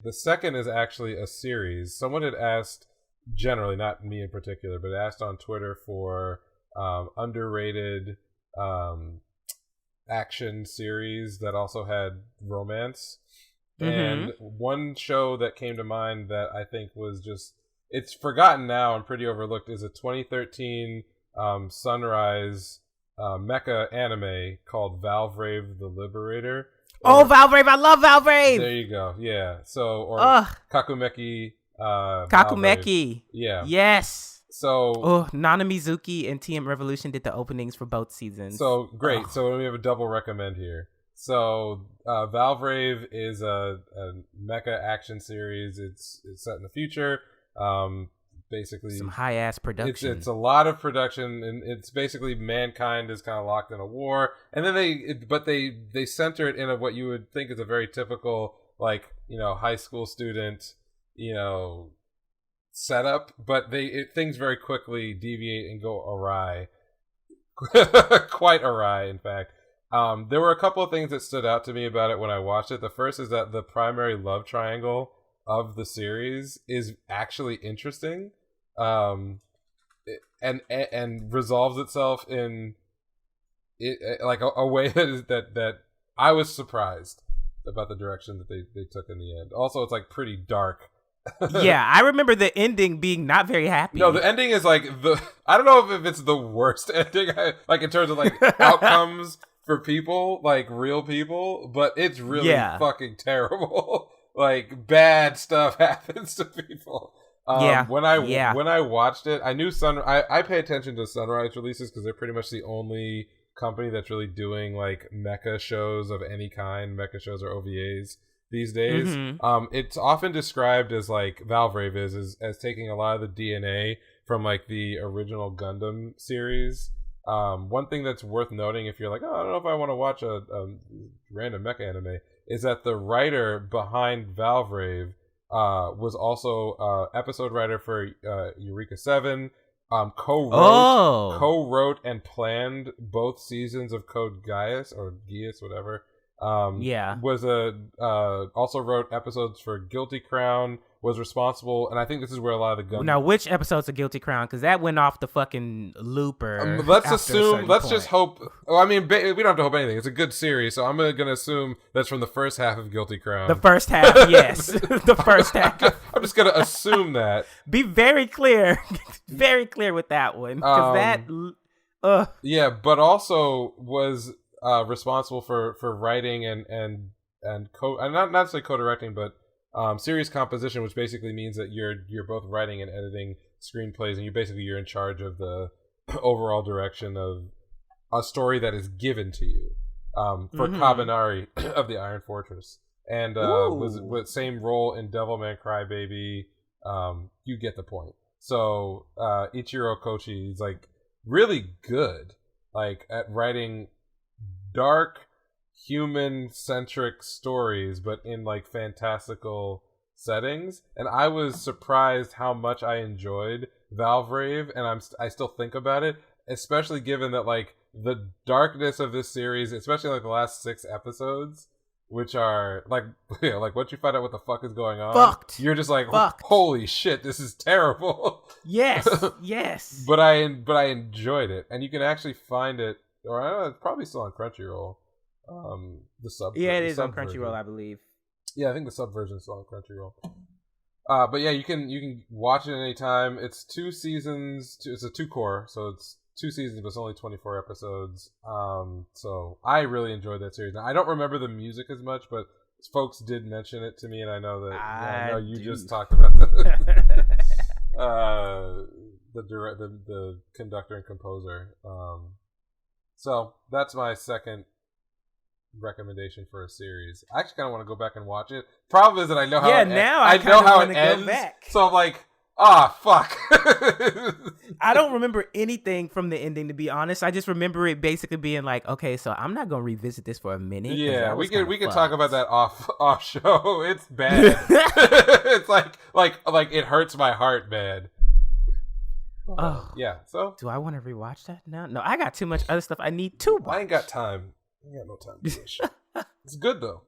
The second is actually a series. Someone had asked, generally, not me in particular, but asked on Twitter for underrated action series that also had romance. And one show that came to mind that I think was just, it's forgotten now and pretty overlooked, is a 2013 Sunrise mecha anime called Valvrave the Liberator. Valvrave! I love Valvrave! There you go. Yeah. So, or Kakumeiki. Kakumeiki. Yeah. Yes. So, Nana Mizuki and TM Revolution did the openings for both seasons. So, great. So, we have a double recommend here. So, Valvrave is a mecha action series. It's set in the future. Basically, some high ass production. It's a lot of production, and it's basically mankind is kind of locked in a war, and then they center it in what you would think is a very typical, like, high school student, setup, but things very quickly deviate and go awry, quite awry, in fact. There were a couple of things that stood out to me about it when I watched it. The first is that the primary love triangle of the series is actually interesting, and resolves itself in like a way that I was surprised about the direction that they took in the end. Also, it's like pretty dark. Yeah, I remember the ending being not very happy. No, the ending is like I don't know if it's the worst ending, like in terms of like outcomes for people, like real people, but it's really fucking terrible. Like, bad stuff happens to people. When I watched it, I knew I pay attention to Sunrise releases because they're pretty much the only company that's really doing like mecha shows of any kind, mecha shows or OVAs these days. It's often described as like Valvrave is as taking a lot of the DNA from like the original Gundam series. One thing that's worth noting, if you're like, I don't know if I want to watch a random mecha anime, is that the writer behind Valvrave was also episode writer for Eureka 7, co-wrote and planned both seasons of Code Geass, or Geass, whatever. Was also wrote episodes for Guilty Crown, was responsible, and I think this is where a lot of the Gundam... Now, which episodes of Guilty Crown? Because that went off the fucking looper. Let's just hope... Well, I mean, we don't have to hope anything. It's a good series, so I'm going to assume that's from the first half of Guilty Crown. The first half, yes. The first half. I'm just going to assume that. Be very clear. Very clear with that one. Because Yeah, but also was responsible for writing and not necessarily co-directing, but series composition, which basically means that you're both writing and editing screenplays, and you're in charge of the overall direction of a story that is given to you. For Kabanari of the Iron Fortress, and was with same role in Devilman Crybaby. You get the point. So Ichiro Kochi is like really good, like at writing dark, human-centric stories, but in like fantastical settings. And I was surprised how much I enjoyed Valvrave, and I still think about it, especially given that like the darkness of this series, especially like the last 6 episodes, which are like, like once you find out what the fuck is going on, you're just like, holy shit, this is terrible. Yes, yes. But I enjoyed it, and you can actually find it, or I don't know, it's probably still on Crunchyroll. The sub. Yeah, it is on Crunchyroll, I believe. Yeah, I think the sub version is still on Crunchyroll. But yeah, you can watch it anytime. It's 2 seasons. It's a 2-core, so it's 2 seasons, but it's only 24 episodes. So I really enjoyed that series. Now, I don't remember the music as much, but folks did mention it to me, and I know that I know you just talked about the conductor and composer. So that's my second recommendation for a series. I actually kind of want to go back and watch it. Problem is that I know how it ends. So I'm like, fuck. I don't remember anything from the ending, to be honest. I just remember it basically being like, okay, so I'm not gonna revisit this for a minute. Yeah, we can talk about that off show. It's bad. It's like it hurts my heart bad. Yeah. So do I want to rewatch that now? No, I got too much other stuff I need to watch. I ain't got time. I ain't got no time to do this shit. It's good though.